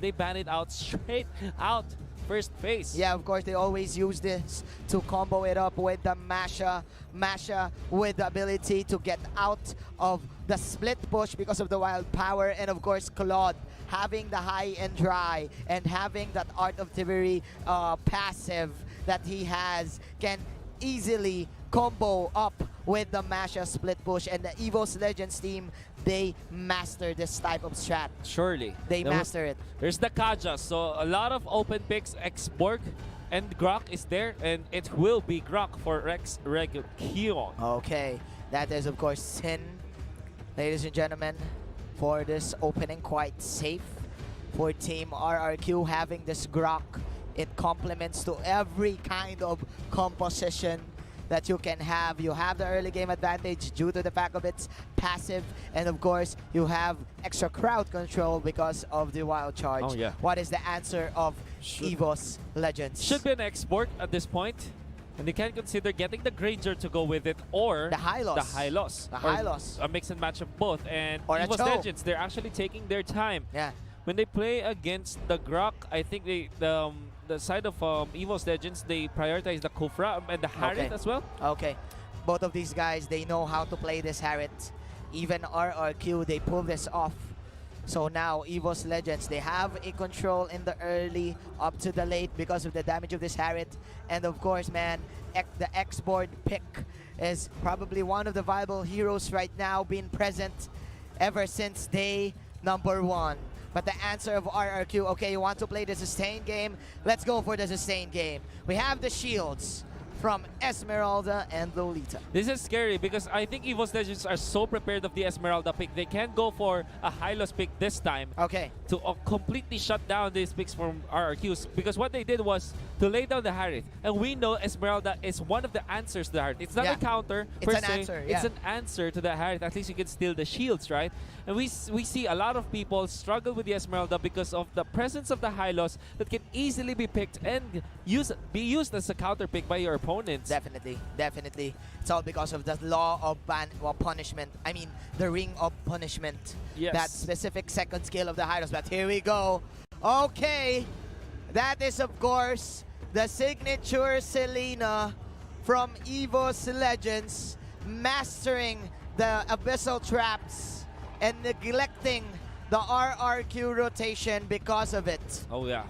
they ban it out straight out first phase. Yeah, of course, they always use this to combo it up with the Masha. Masha with the ability to get out of the split push because of the wild power. And of course, Claude having the high and dry and having that Art of Thievery passive that he has can easily combo up with the Masha split push. And the Evos Legends team, they master this type of strat. Surely. They master it. There's the Kaja, so a lot of open picks. X-Borg and Grok is there, and it will be Grok for Regum Qeon. Okay, that is of course Sin, ladies and gentlemen, for this opening. Quite safe for Team RRQ having this Grok. It complements to every kind of composition that you can have. You have the early game advantage due to the fact of its passive, and of course you have extra crowd control because of the wild charge. Oh, yeah. What is the answer of Evos Legends? Should be an export at this point, and they can consider getting the Granger to go with it, or the high loss. The high loss. The high loss. A mix and match of both. And or Evos Legends, they're actually taking their time. Yeah. When they play against the Grok, I think the side of Evos Legends, they prioritize the Kufra and the Harriet as well. Okay. Both of these guys, they know how to play this Harriet. Even RRQ, they pull this off. So now, Evos Legends, they have a control in the early up to the late because of the damage of this Harriet. And of course, man, the X-Board pick is probably one of the viable heroes right now, being present ever since day number 1. But the answer of RRQ, okay, you want to play the sustain game? Let's go for the sustain game. We have the shields from Esmeralda and Lolita. This is scary because I think Evos Legends are so prepared of the Esmeralda pick. They can go for a high-loss pick this time. Okay. To completely shut down these picks from RRQs, because what they did was to lay down the Harriet. And we know Esmeralda is one of the answers to the Harriet. It's not a counter it's per an se. Answer, it's an answer to the Harriet. At least you can steal the shields, right? And we see a lot of people struggle with the Esmeralda because of the presence of the high loss that can easily be picked and be used as a counter pick by your opponents. Definitely, definitely. It's all because of the law of punishment. I mean, the ring of punishment. Yes. That specific second skill of the high loss. But here we go. Okay. That is, of course, the signature Selena from Evos Legends, mastering the abyssal traps and neglecting the RRQ rotation because of it. Oh yeah.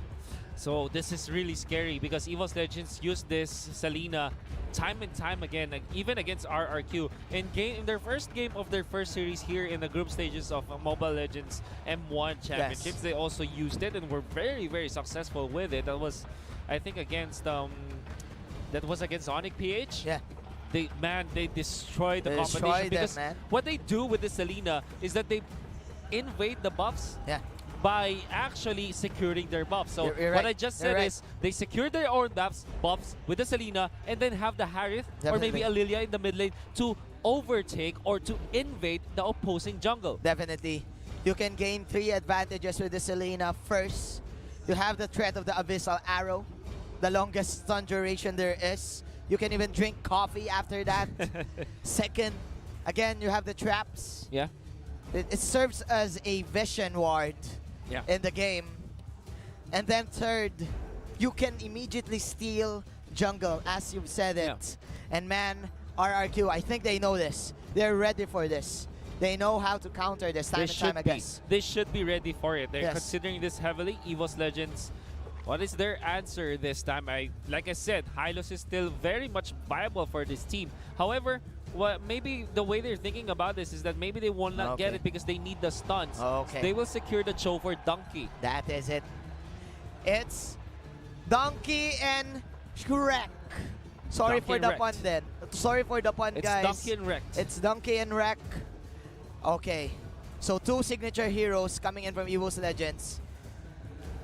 So this is really scary because Evos Legends use this Selena time and time again, like even against RRQ. In their first game of their first series here in the group stages of Mobile Legends M1 Championships, they also used it and were very, very successful with it. That was, I think, against Sonic PH. Yeah. They destroyed the competition because what they do with the Selena is that they invade the buffs. Yeah. By actually securing their buffs. So you're what right. I just said is they secure their own buffs with the Selena and then have the Harith or maybe a Lilia in the mid lane to overtake or to invade the opposing jungle. Definitely. You can gain 3 advantages with the Selena. First, you have the threat of the Abyssal Arrow, the longest stun duration there is. You can even drink coffee after that. Second, again, you have the traps. Yeah. It serves as a vision ward in the game. And then third, you can immediately steal jungle, as you've said it. Yeah. And man, RRQ, I think they know this. They're ready for this. They know how to counter this time and time again. They should be ready for it. They're considering this heavily. Evos Legends, what is their answer this time? Like I said, Hylos is still very much viable for this team. However, maybe the way they're thinking about this is that maybe they will not get it because they need the stuns. Okay. They will secure the Cho for Donkey. That is it. It's Donkey and Shrek. Sorry for the pun then. Sorry for the pun, guys. It's Donkey and Wrecked. It's Donkey and Wreck. Okay. So 2 signature heroes coming in from Evos Legends.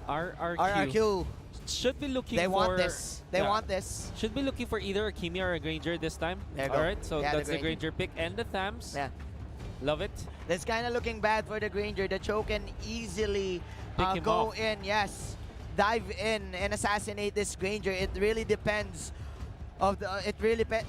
RRQ. Should be looking They want this. They want this. Should be looking for either a Kimi or a Granger this time. Alright, so that's the Granger pick and the Thams. Yeah. Love it. That's kind of looking bad for the Granger. The Cho can easily go in, dive in and assassinate this Granger. It really depends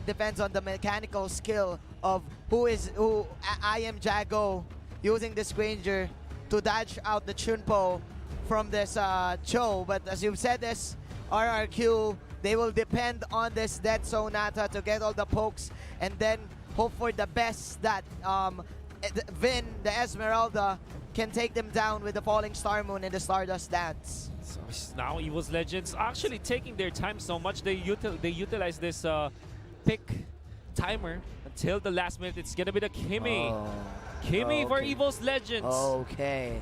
depends on the mechanical skill of who I am Jago using this Granger to dodge out the Chunpo from this Cho. But as you've said, this RRQ, they will depend on this Dead Sonata to get all the pokes and then hope for the best that Vin, the Esmeralda, can take them down with the Falling Star Moon and the Stardust Dance. So now Evos Legends actually taking their time so much. They utilize this pick timer until the last minute. It's gonna be the Kimi. Kimi for Evos Legends. Okay.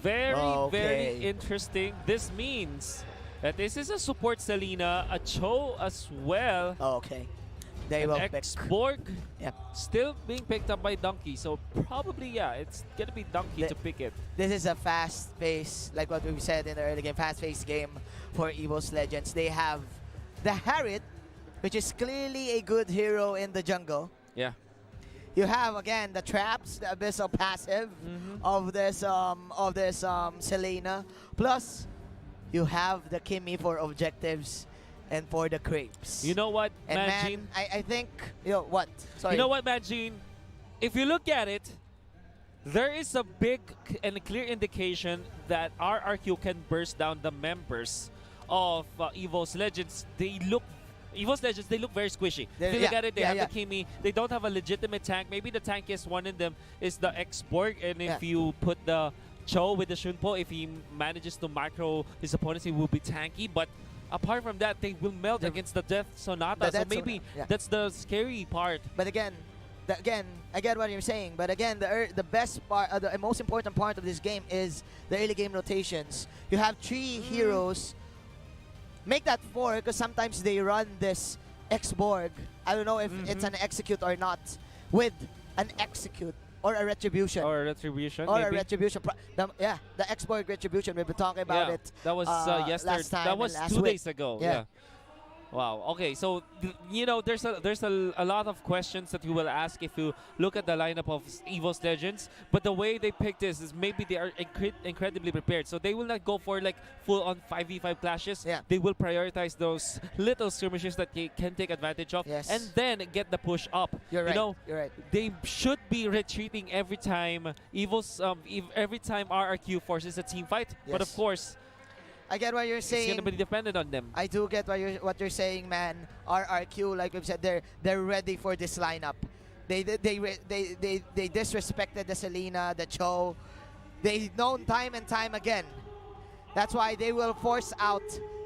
Very interesting. This means that this is a support Selena, a Cho as well. Okay. They will pick. X-Borg Yep. still being picked up by Donkey. So probably, yeah, it's gonna be Donkey to pick it. This is a fast pace, like what we said in the early game, fast-paced game for Evos Legends. They have the Harriet, which is clearly a good hero in the jungle. Yeah. You have again the traps, the abyssal passive of this Selena. Plus, you have the Kimi for objectives and for the creeps. You know what, and Manjin? man, I think what? Sorry. You know what, Manjin? If you look at it, there is a big and clear indication that RRQ can burst down the members of Evos Legends. Evos Legends, they look very squishy. If you look at it, they have the Kimi. They don't have a legitimate tank. Maybe the tankiest one in them is the X-Borg. And if you put the Cho with the Shunpo, if he manages to macro his opponents, he will be tanky. But apart from that, they will melt against the Death Sonata. So maybe that's the scary part. But again, I get what you're saying. But again, the best part, the most important part of this game is the early game rotations. You have 3 heroes. Make that 4 because sometimes they run this X-Borg. I don't know if it's an execute or not. With an execute or a retribution. Or a retribution. Or a retribution. The X-Borg retribution. We've been talking about it. That was yesterday. Last time that was last 2 week. days ago. Yeah. Wow. Okay. So you know, there's a lot of questions that you will ask if you look at the lineup of Evos Legends. But the way they picked this is maybe they are incredibly prepared. So they will not go for like full-on 5v5 clashes. Yeah. They will prioritize those little skirmishes that they can take advantage of, and then get the push up. You're right. You know, You're right. they should be retreating every time Evos, every time RRQ forces a team fight. But of course, I get what you're saying. it's gonna be dependent on them. I do get what you're saying, man. RRQ, like we've said, they're ready for this lineup. They disrespected the Selena, the Cho. They've known time and time again. That's why they will force out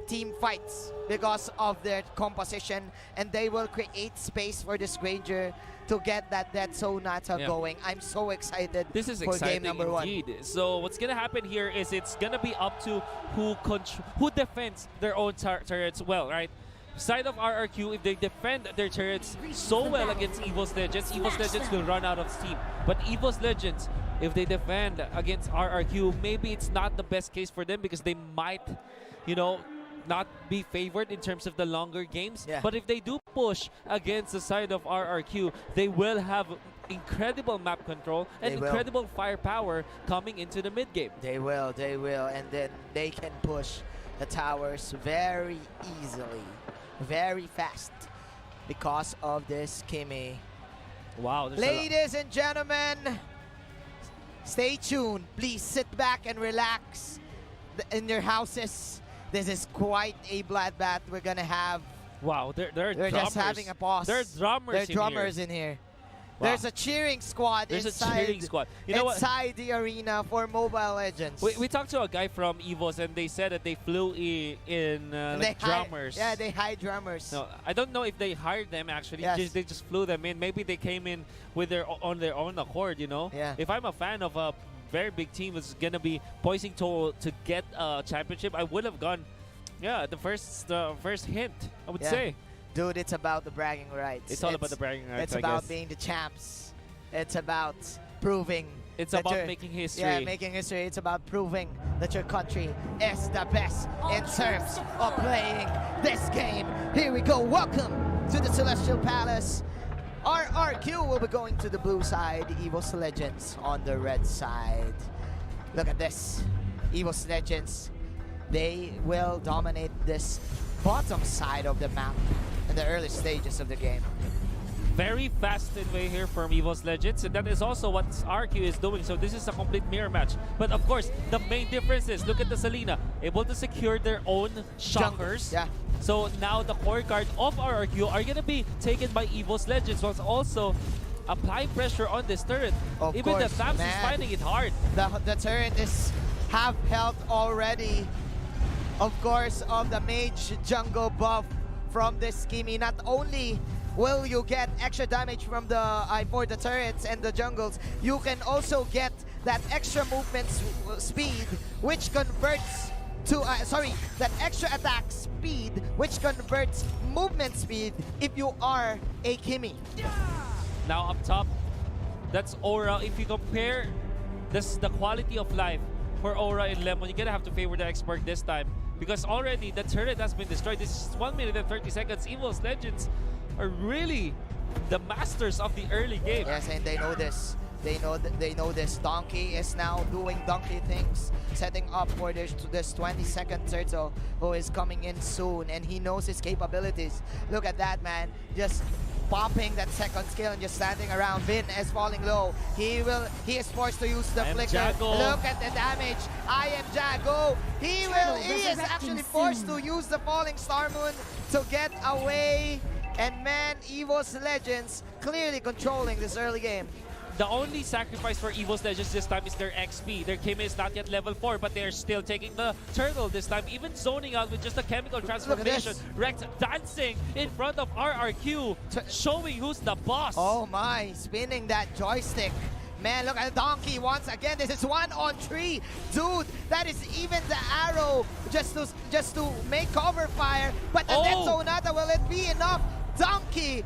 team fights because of their composition, and they will create space for this Granger to get that Dead Sonata going. I'm so excited. This is for exciting game number 1. indeed. So what's gonna happen here is it's gonna be up to who defends their own turrets well, right? Side of RRQ, if they defend their turrets so well against Evos Legends will run out of steam. But Evos Legends, if they defend against RRQ, maybe it's not the best case for them because they might, you know, not be favored in terms of the longer games. But if they do push against the side of RRQ, they will have incredible map control and incredible firepower coming into the mid game. They will, and then they can push the towers very easily, very fast because of this Kimi. Wow. Ladies and gentlemen, stay tuned. Please sit back and relax in your houses. This is quite a bloodbath we're gonna have. Wow, they're drummers. Just having a pause. There are drummers in here. Wow. There's a cheering squad inside. You know inside the arena for Mobile Legends. We talked to a guy from Evos and they said that they flew in like drummers. They hire drummers. No, I don't know if they hired them actually. They just flew them in. Maybe they came in with on their own accord. You know. Yeah. If I'm a fan of a very big team that's gonna be poising to get a championship, I would have gone. Yeah, the first hint, I would say. Dude, it's about the bragging rights. It's all about the bragging rights, It's about being the champs. It's about proving. It's about making history. Yeah, making history. It's about proving that your country is the best in terms of playing this game. Here we go. Welcome to the Celestial Palace. RRQ will be going to the blue side. Evos Legends on the red side. Look at this. Evos Legends. They will dominate this bottom side of the map in the early stages of the game. Very fast in way here from Evos Legends, and that is also what RQ is doing. So this is a complete mirror match. But of course, the main difference is, look at the Selena, able to secure their own shockers. Yeah. So now the core card of RRQ are gonna be taken by Evos Legends, whilst also applying pressure on this turret. Of Even course, the Thams is man. finding it hard. The turret is half health already. Of course, of the mage jungle buff from this Kimi. Not only will you get extra damage from the for the turrets and the jungles, you can also get that extra movement speed, which converts to that extra attack speed, which converts movement speed if you are a Kimi. Now up top, that's Aura. If you compare the quality of life for Aura and Lemon, you're gonna have to favor the expert this time, because already the turret has been destroyed. This is 1 minute and 30 seconds. Evos Legends are really the masters of the early game. Yes, and they know this. They know this. Donkey is now doing donkey things, setting up for this 20-second turtle who is coming in soon, and he knows his capabilities. Look at that, man. Just popping that second skill and just standing around. Vin is falling low. He is forced to use the flicker. Jago. Look at the damage. I am Jago. He is actually forced to use the falling Star Moon to get away. And man, Evos Legends clearly controlling this early game. The only sacrifice for Evos Legends this time is their XP. Their Kimi is not yet level 4, but they're still taking the turtle this time, even zoning out with just a chemical transformation. Rex dancing in front of RRQ, showing who's the boss. Oh my, spinning that joystick. Man, look at Donkey once again. This is 1-on-3. Dude, that is even the arrow just to make cover fire. But the Death Sonata, will it be enough? Donkey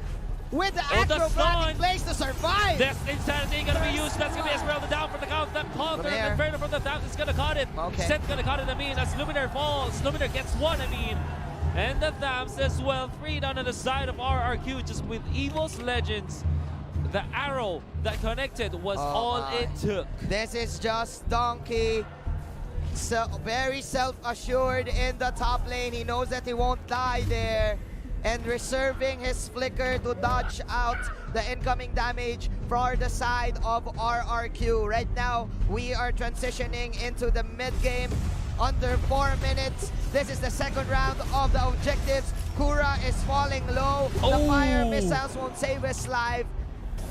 with the acrobatic place to survive. This insanity gonna be used. That's gonna be Esmeralda down for the count. That call for the Inferno from the Thams is gonna cut it. Okay. Seth's gonna cut it, as Luminaire falls. Luminaire gets one, And the Thams as well, 3 down on the side of RRQ, just with Evos Legends. The arrow that connected was all it took. This is just Donkey. So very self-assured in the top lane. He knows that he won't die there. And reserving his flicker to dodge out the incoming damage for the side of RRQ. Right now, we are transitioning into the mid-game. Under 4 minutes. This is the second round of the objectives. Kura is falling low. The fire missiles won't save his life.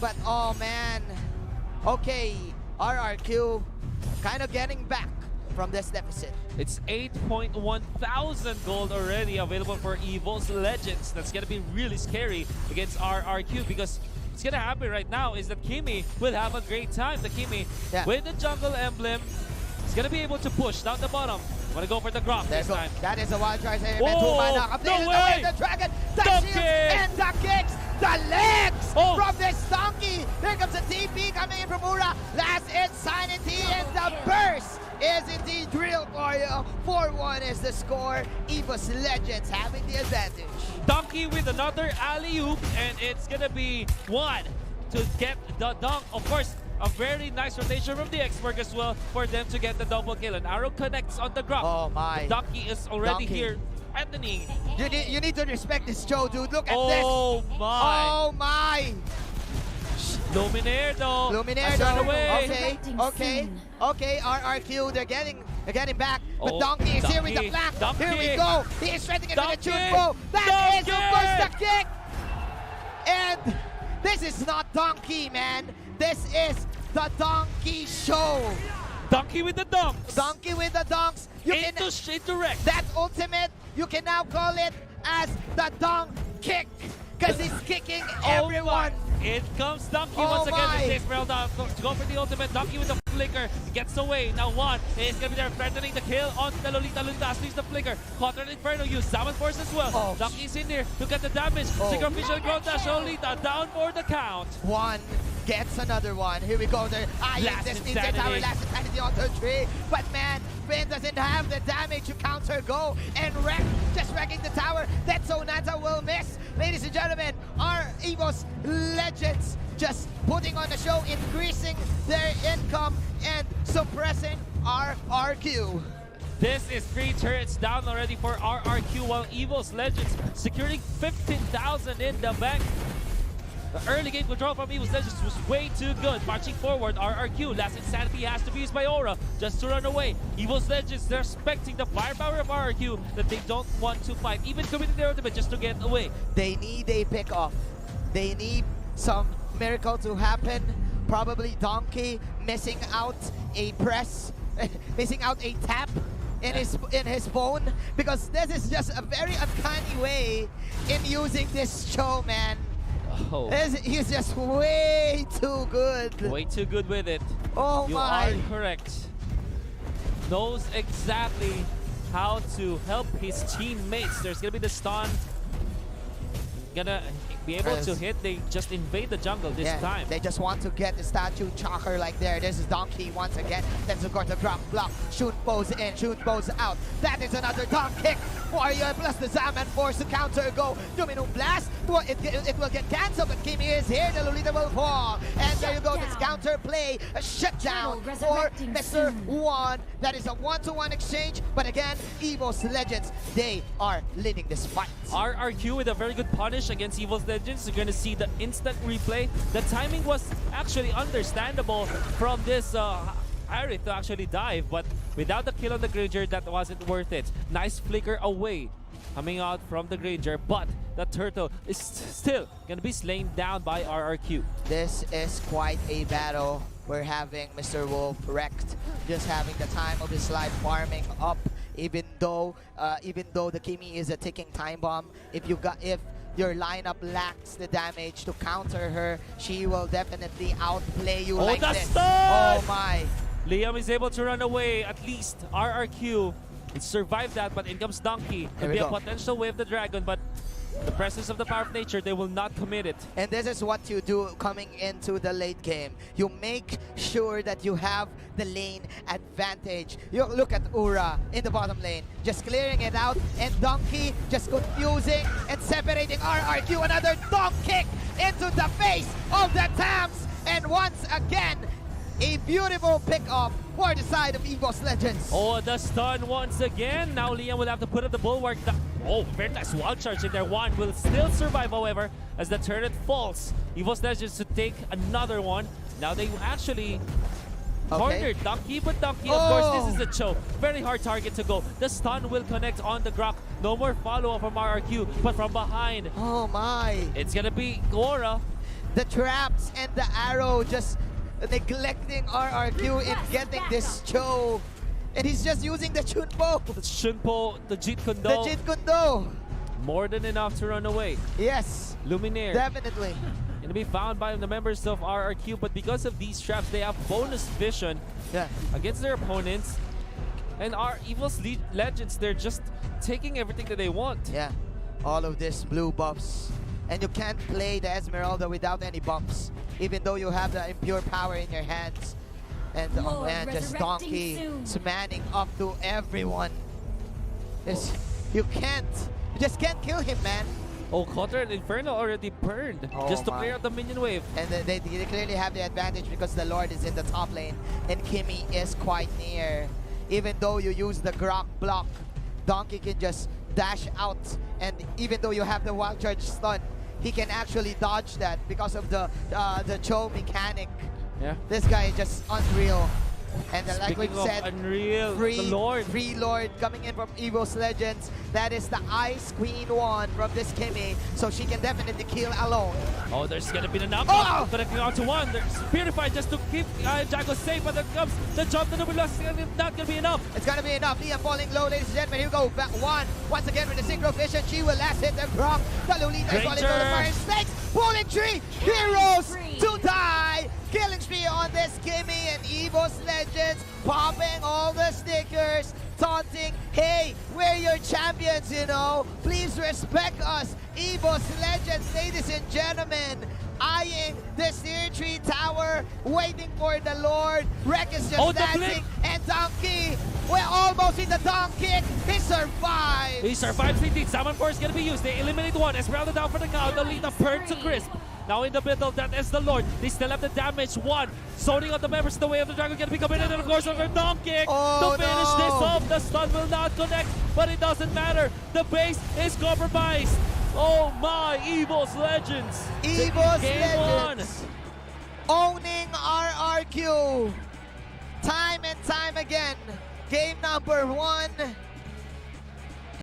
But oh man. Okay, RRQ kind of getting back from this deficit. It's 8.1 thousand gold already available for Evos Legends. That's gonna be really scary against RRQ, because what's gonna happen right now is that Kimi will have a great time. The Kimi with the jungle emblem is gonna be able to push down the bottom. Wanna go for the Grok this time. That is a wild charge. No way! The dragon, the shields, and the kicks, the legs from this Donkey. Here comes the TP coming in from Ura. Last Insanity, and the burst is indeed real for you. 4-1 is the score. Evos Legends having the advantage. Donkey with another alley-oop, and it's gonna be one to get the dunk. Of course, a very nice rotation from the expert as well for them to get the double kill. An arrow connects on the Grok. Oh my. Donkey is already here. Anthony. You need to respect this Joe, dude. Look at this. Oh my. Oh my. Luminaire though. Luminaire run though. away. Okay. RRQ, they're getting back. But Donkey is here with the flank. Here we go. He is shredding it with a Chunpo. That is, of course, the kick. And this is not Donkey, man. This is the Donkey show. Donkey with the dunks. Donkey with the dunks. Into Rex. That ultimate, you can now call it as the Donk kick, because he's kicking everyone. It comes Donkey once again. This Esmeralda to go for the ultimate. Donkey with the flicker gets away. Now one is going to be there threatening the kill on the Lolita. Lolita leaves the flicker. Caught an Inferno use. Salmon Force as well. Donkey's in there. Look at the damage. Sacrificial Growth Dash. Lolita down for the count. One gets another one. Here we go. Last Insanity. Last Insanity on the tree. But man, Finn doesn't have the damage to counter go. And Wreck just wrecking the tower. That Sonata will miss. Ladies and gentlemen, our Evos Legends just putting on the show, increasing their income and suppressing RRQ. This is 3 turrets down already for RRQ, while Evos Legends securing 15,000 in the bank. The early game control from Evos Legends was way too good. Marching forward, RRQ. Last Insanity has to be used by Aura just to run away. Evos Legends, they're expecting the firepower of RRQ that they don't want to fight, even committing their ultimate just to get away. They need a pick-off. They need some miracle to happen. Probably Donkey missing out a press, missing out a tap in his phone, because this is just a very uncanny way in using this show, man. Oh. He's just way too good. Way too good with it. Oh You my. are correct. Knows exactly how to help his teammates. There's gonna be the stun. Gonna be able to hit. They just invade the jungle this time. They just want to get the statue chocker like there. This is Donkey once again. Then of course the drop block. Shoot bows in, shoot bows out. That is another dunk kick. Warrior plus the Zaman forced to counter go. Domino blast. Well, it will get cancelled, but Kimi is here. The Lolita will fall. And there you go. This counter play. A shutdown for Mr. One. That is a one-to-one exchange. But again, Evos Legends, they are leading this fight. RRQ with a very good punish against Evos Legends. You're going to see the instant replay. The timing was actually understandable from this Harry to actually dive, but without the kill on the Granger, that wasn't worth it. Nice flicker away coming out from the Granger, but the turtle is still going to be slain down by RRQ. This is quite a battle. We're having Mr. Wolf wrecked, just having the time of his life farming up, even though the Kimi is a ticking time bomb. If your lineup lacks the damage to counter her, she will definitely outplay you like this. Stun! Oh my. Liam is able to run away. At least RRQ survived that, but in comes Donkey. Could be a potential way of the dragon, but the presence of the power of nature, they will not commit it. And this is what you do coming into the late game. You make sure that you have the lane advantage. You look at Ura in the bottom lane, just clearing it out, and Donkey just confusing and separating RRQ. Another dog kick into the face of the Tams, and once again, a beautiful pick-off for the side of Evos Legends. Oh, the stun once again. Now Liam will have to put up the bulwark. Oh, very nice wild charge in there. One will still survive, however, as the turret falls. Evos Legends to take another one. Now they actually cornered Donkey, but Donkey, of course, this is a choke. Very hard target to go. The stun will connect on the Grok. No more follow-up from RRQ, but from behind. Oh my. It's gonna be Gora. The traps and the arrow just neglecting RRQ in getting this Cho. And he's just using the Chunpo. The Shunpo, the Jeet Kune Do. The Jeet Kune Do. More than enough to run away. Yes. Luminaire. Definitely. Gonna be found by the members of RRQ, but because of these traps, they have bonus vision against their opponents. And our Evos Legends, they're just taking everything that they want. Yeah. All of this blue buffs. And you can't play the Esmeralda without any bumps, even though you have the impure power in your hands. And oh man, just Donkey manning up to everyone. You just can't kill him, man. Oh, Counter and Inferno already burned just to clear out the minion wave. And they clearly have the advantage because the Lord is in the top lane and Kimi is quite near. Even though you use the Grok block, Donkey can just dash out, and even though you have the wild charge stun, he can actually dodge that because of the Cho mechanic. Yeah. This guy is just unreal. And like we said, unreal, free Lord coming in from Evos Legends. That is the Ice Queen one from this Kimi, so she can definitely kill alone. Oh, there's gonna be the knockout, connecting out to one. There's Purify just to keep Jago safe, but there comes the jump to the blue. Not gonna be enough. It's gonna be enough. Liam falling low, ladies and gentlemen. Here we go. Back one. Once again with the synchro vision, she will last hit the Grok. The Lolita is falling to the fire snakes. Pulling tree. Heroes to die. Killing spree on this Kimi, and Evos Legends popping all the stickers, taunting, hey, we're your champions, you know. Please respect us. Evos Legends, ladies and gentlemen, eyeing this tier 3 tower, waiting for the Lord. Wreck is just dancing, and Donkey, we're almost in the Donk kick. He survived. He survives indeed. Salmon Force gonna be used. They eliminate one. Esmeralda down for the count. The Lolita burned to crisp. Now in the middle, that is the Lord. They still have the damage. One, zoning out the members in the way of the dragon, gonna be committed, and of course, over Donk kick to finish this off. The stun will not connect, but it doesn't matter. The base is compromised. Oh my, Evos Legends! Evos Game Legends owning RRQ time and time again. Game number 1.